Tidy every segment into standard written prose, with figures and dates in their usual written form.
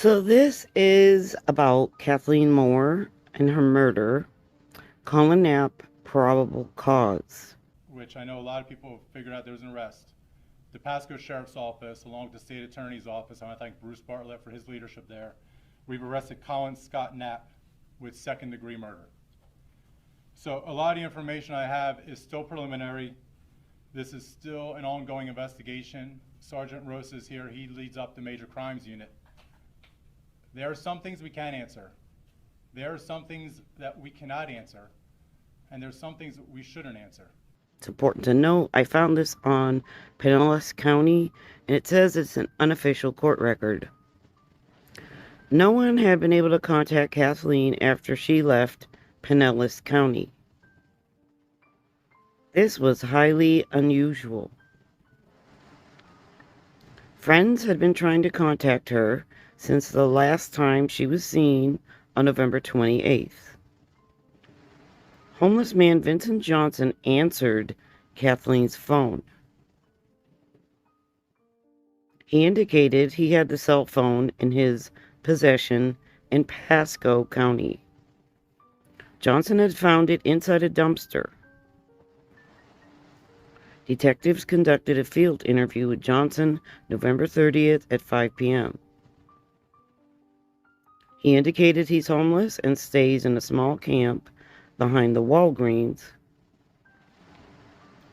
So this is about Kathleen Moore and her murder. Collin Knapp, probable cause. Which I know a lot of people have figured out there was an arrest. The Pasco Sheriff's Office, along with the State Attorney's Office, I want to thank Bruce Bartlett for his leadership there. We've arrested Collin Scott Knapp with second-degree murder. So a lot of the information I have is still preliminary. This is still an ongoing investigation. Sergeant Rosa is here. He leads up the Major Crimes Unit. There are some things we can answer. There are some things that we cannot answer. And there's some things that we shouldn't answer. It's important to note, I found this on Pinellas County, and it says it's an unofficial court record. No one had been able to contact Kathleen after she left Pinellas County. This was highly unusual. Friends had been trying to contact her since the last time she was seen on November 28th. Homeless man Vincent Johnson answered Kathleen's phone. He indicated he had the cell phone in his possession in Pasco County. Johnson had found it inside a dumpster. Detectives conducted a field interview with Johnson November 30th at 5 p.m. He indicated he's homeless and stays in a small camp behind the Walgreens,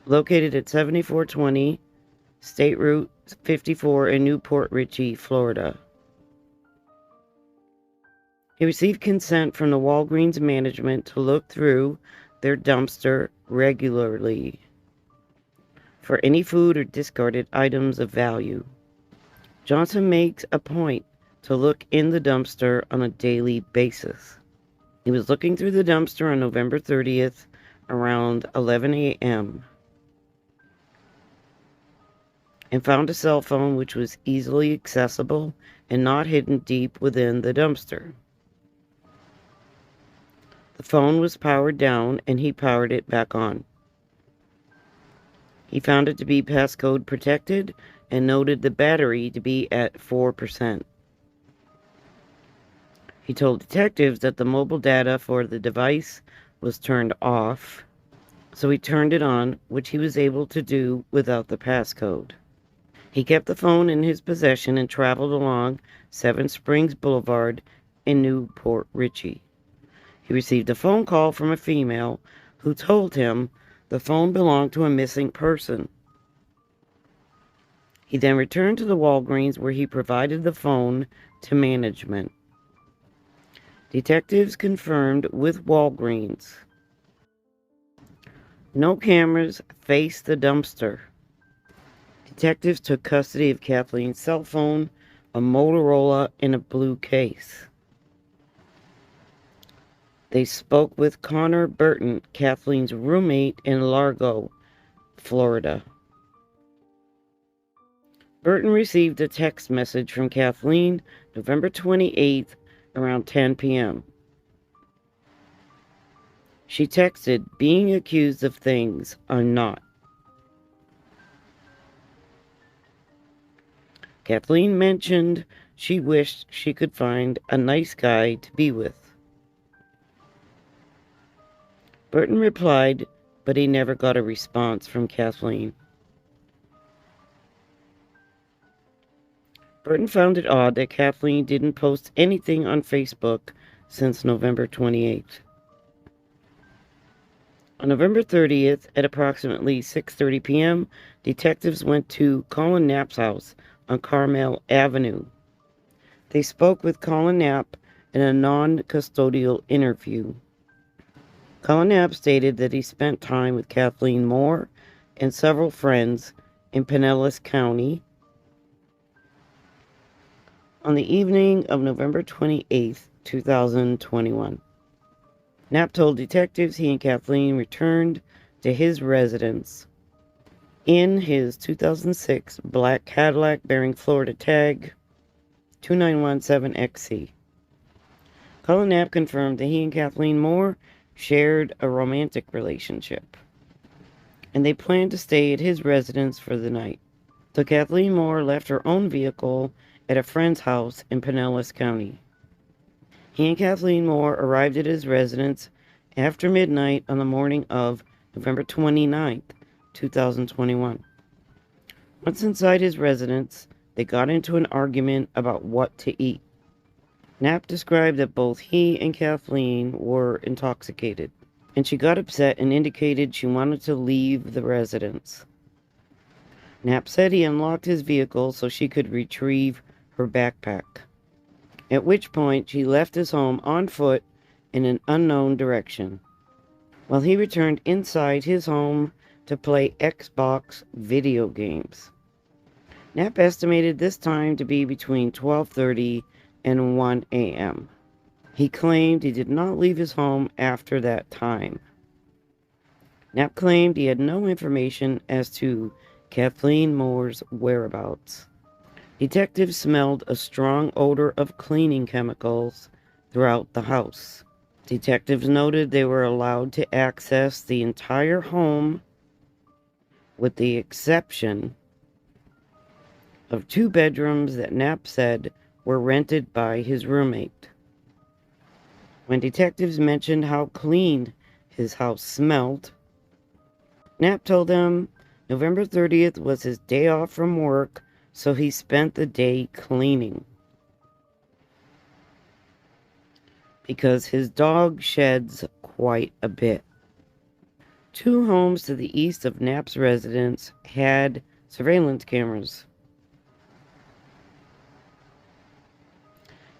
located at 7420 State Route 54 in Port Richey, Florida. He received consent from the Walgreens management to look through their dumpster regularly for any food or discarded items of value. Johnson makes a point to look in the dumpster on a daily basis. He was looking through the dumpster on November 30th around 11 a.m. and found a cell phone which was easily accessible and not hidden deep within the dumpster. The phone was powered down and he powered it back on. He found it to be passcode protected and noted the battery to be at 4%. He told detectives that the mobile data for the device was turned off, so he turned it on, which he was able to do without the passcode. He kept the phone in his possession and traveled along 7 Springs Boulevard in Port Richey. He received a phone call from a female who told him the phone belonged to a missing person. He then returned to the Walgreens where he provided the phone to management. Detectives confirmed with Walgreens. No cameras faced the dumpster. Detectives took custody of Kathleen's cell phone, a Motorola, in a blue case. They spoke with Connor Burton, Kathleen's roommate in Largo, Florida. Burton received a text message from Kathleen November 28th around 10 p.m. She texted, "Being accused of things I'm not." Kathleen mentioned she wished she could find a nice guy to be with. Burton replied, but he never got a response from Kathleen. Burton found it odd that Kathleen didn't post anything on Facebook since November 28th. On November 30th, at approximately 6:30 p.m., detectives went to Collin Knapp's house on Carmel Avenue. They spoke with Collin Knapp in a non-custodial interview. Collin Knapp stated that he spent time with Kathleen Moore and several friends in Pinellas County on the evening of November 28th, 2021. Knapp told detectives he and Kathleen returned to his residence in his 2006 black Cadillac bearing Florida tag 2917XC. Collin Knapp confirmed that he and Kathleen Moore shared a romantic relationship, and they planned to stay at his residence for the night. So Kathleen Moore left her own vehicle at a friend's house in Pinellas County. He and Kathleen Moore arrived at his residence after midnight on the morning of November 29th, 2021. Once inside his residence, they got into an argument about what to eat. Knapp described that both he and Kathleen were intoxicated, and she got upset and indicated she wanted to leave the residence. Knapp said he unlocked his vehicle so she could retrieve her backpack, at which point she left his home on foot in an unknown direction, while he returned inside his home to play Xbox video games. Knapp estimated this time to be between 12:30 and 1 a.m. He claimed he did not leave his home after that time. Knapp claimed he had no information as to Kathleen Moore's whereabouts. Detectives smelled a strong odor of cleaning chemicals throughout the house. Detectives noted they were allowed to access the entire home with the exception of 2 bedrooms that Knapp said were rented by his roommate. When detectives mentioned how clean his house smelled, Knapp told them November 30th was his day off from work, so he spent the day cleaning. Because his dog sheds quite a bit. 2 homes to the east of Knapp's residence had surveillance cameras.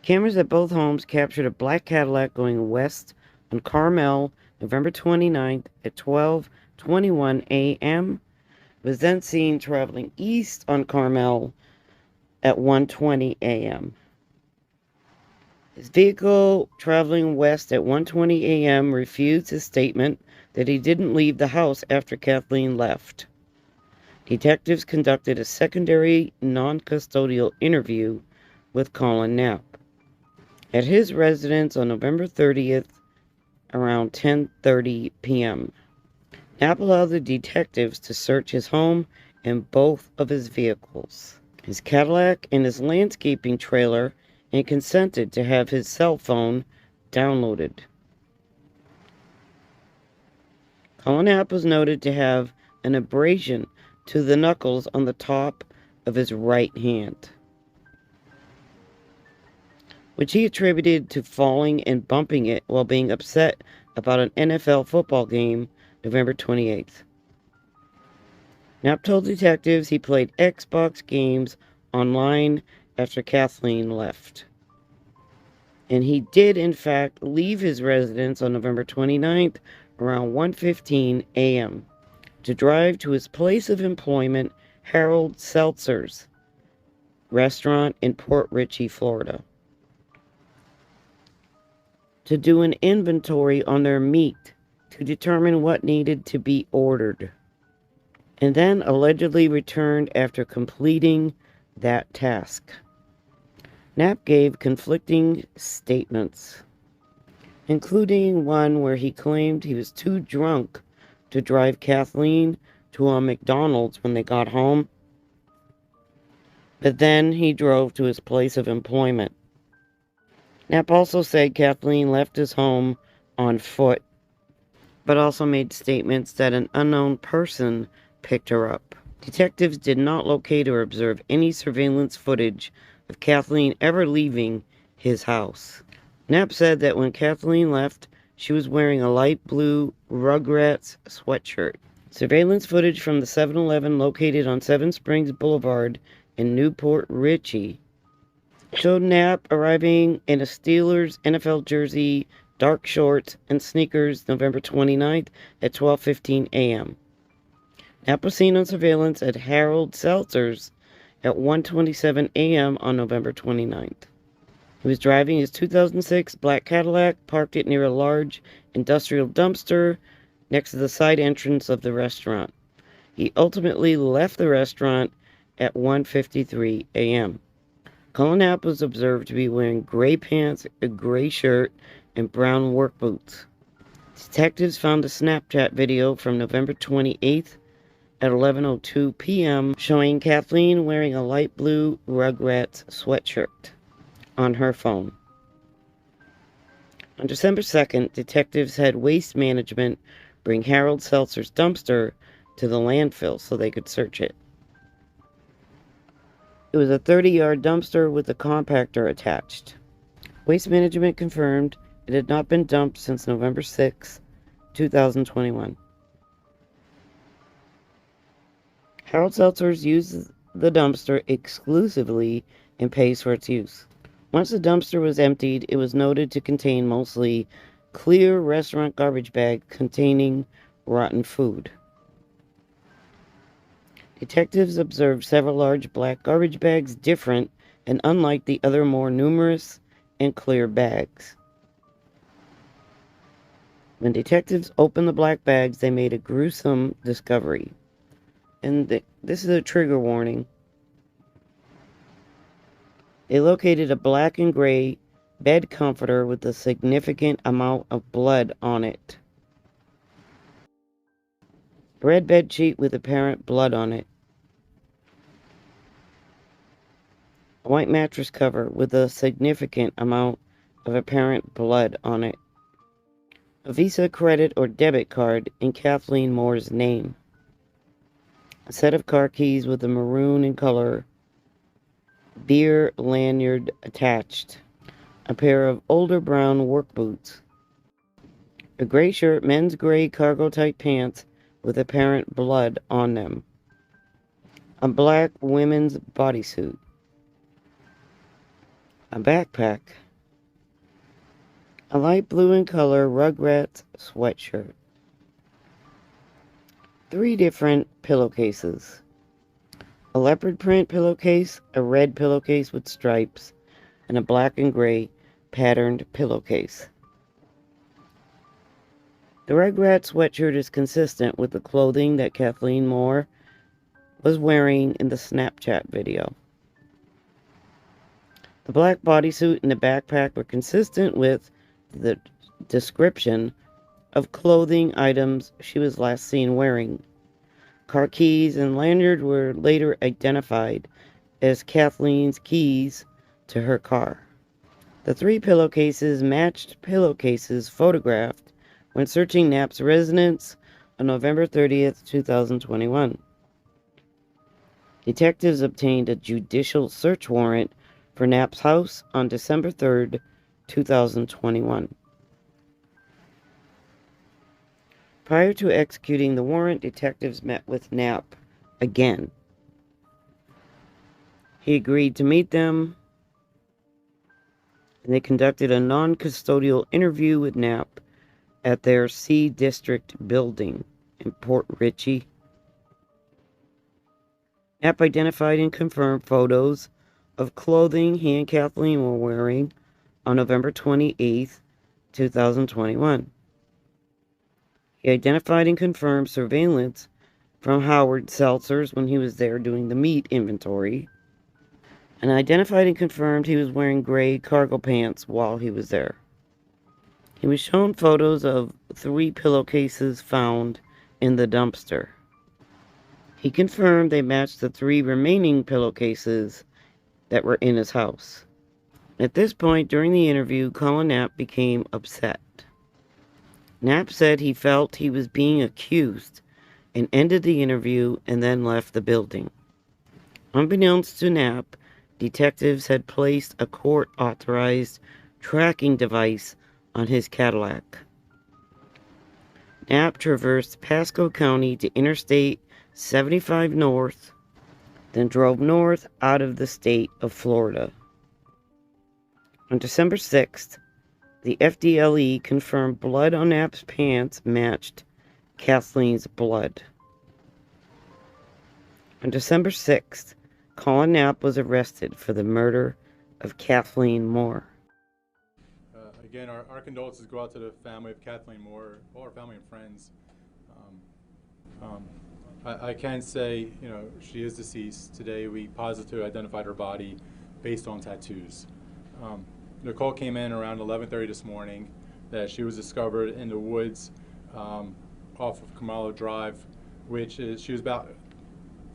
Cameras at both homes captured a black Cadillac going west on Carmel, November 29th at 12:21 a.m. It was then seen traveling east on Carmel at 1:20 a.m. His vehicle traveling west at 1:20 a.m. refused his statement that he didn't leave the house after Kathleen left. Detectives conducted a secondary non-custodial interview with Collin Knapp at his residence on November 30th around 10:30 p.m. Knapp allowed the detectives to search his home and both of his vehicles, his Cadillac and his landscaping trailer, and consented to have his cell phone downloaded. Collin Knapp was noted to have an abrasion to the knuckles on the top of his right hand, which he attributed to falling and bumping it while being upset about an NFL football game November 28th. Knapp told detectives he played Xbox games online after Kathleen left. And he did, in fact, leave his residence on November 29th around 1:15 a.m. to drive to his place of employment, Harold Seltzer's restaurant in Port Richey, Florida, to do an inventory on their meat to determine what needed to be ordered, and then allegedly returned after completing that task. Knapp gave conflicting statements, including one where he claimed he was too drunk to drive Kathleen to a McDonald's when they got home, but then he drove to his place of employment. Knapp also said Kathleen left his home on foot, but also made statements that an unknown person picked her up. Detectives did not locate or observe any surveillance footage of Kathleen ever leaving his house. Knapp said that when Kathleen left, she was wearing a light blue RUGRATS sweatshirt. Surveillance footage from the 7-Eleven located on Seven Springs Boulevard in Newport Richey showed Knapp arriving in a Steelers NFL jersey, dark shorts, and sneakers November 29th at 12:15 a.m. Knapp was seen on surveillance at Harold Seltzer's at 1:27 a.m. on November 29th. He was driving his 2006 black Cadillac, parked it near a large industrial dumpster next to the side entrance of the restaurant. He ultimately left the restaurant at 1:53 a.m. Collin Knapp was observed to be wearing gray pants, a gray shirt, and brown work boots. Detectives found a Snapchat video from November 28th at 11:02 p.m. showing Kathleen wearing a light blue RUGRATS sweatshirt on her phone. On December 2nd, detectives had Waste Management bring Harold Seltzer's dumpster to the landfill so they could search it. It was a 30-yard dumpster with a compactor attached. Waste Management confirmed it had not been dumped since November 6, 2021. Harold Seltzer's uses the dumpster exclusively and pays for its use. Once the dumpster was emptied, it was noted to contain mostly clear restaurant garbage bags containing rotten food. Detectives observed several large black garbage bags different and unlike the other more numerous and clear bags. When detectives opened the black bags, they made a gruesome discovery. And this is a trigger warning. They located a black and gray bed comforter with a significant amount of blood on it. A red bed sheet with apparent blood on it. A white mattress cover with a significant amount of apparent blood on it. A Visa credit or debit card in Kathleen Moore's name. A set of car keys with a maroon in color beer lanyard attached. A pair of older brown work boots. A gray shirt, men's gray cargo tight pants with apparent blood on them. A black women's bodysuit. A backpack. A light blue in color RUGRATS sweatshirt. 3 different pillowcases. A leopard print pillowcase, a red pillowcase with stripes, and a black and gray patterned pillowcase. The RUGRATS sweatshirt is consistent with the clothing that Kathleen Moore was wearing in the Snapchat video. The black bodysuit and the backpack were consistent with the description of clothing items she was last seen wearing. Car keys and lanyard were later identified as Kathleen's keys to her car. The 3 pillowcases matched pillowcases photographed when searching Knapp's residence on November 30th, 2021. Detectives obtained a judicial search warrant for Knapp's house on December 3rd, 2021. Prior to executing the warrant, detectives met with Knapp again. He agreed to meet them, and they conducted a non-custodial interview with Knapp at their C District building in Port Richey. Knapp identified and confirmed photos of clothing he and Kathleen were wearing on November 28th, 2021. He identified and confirmed surveillance from Howard Seltzer's when he was there doing the meat inventory, and identified and confirmed he was wearing gray cargo pants while he was there. He was shown photos of 3 pillowcases found in the dumpster. He confirmed they matched the 3 remaining pillowcases that were in his house. At this point during the interview, Collin Knapp became upset. Knapp said he felt he was being accused and ended the interview and then left the building. Unbeknownst to Knapp, detectives had placed a court-authorized tracking device on his Cadillac. Knapp traversed Pasco County to Interstate 75 North, then drove north out of the state of Florida. On December 6th, the FDLE confirmed blood on Knapp's pants matched Kathleen's blood. On December 6th, Collin Knapp was arrested for the murder of Kathleen Moore. Again, our condolences go out to the family of Kathleen Moore, all her family and friends. I can say, she is deceased. Today we positively identified her body based on tattoos. Nicole came in around 11:30 this morning that she was discovered in the woods off of Kamalo Drive which is, she was about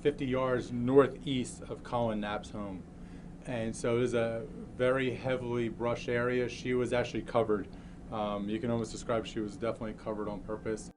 50 yards northeast of Collin Knapp's home. And so it was a very heavily brushed area. She was actually covered. You can almost describe she was definitely covered on purpose.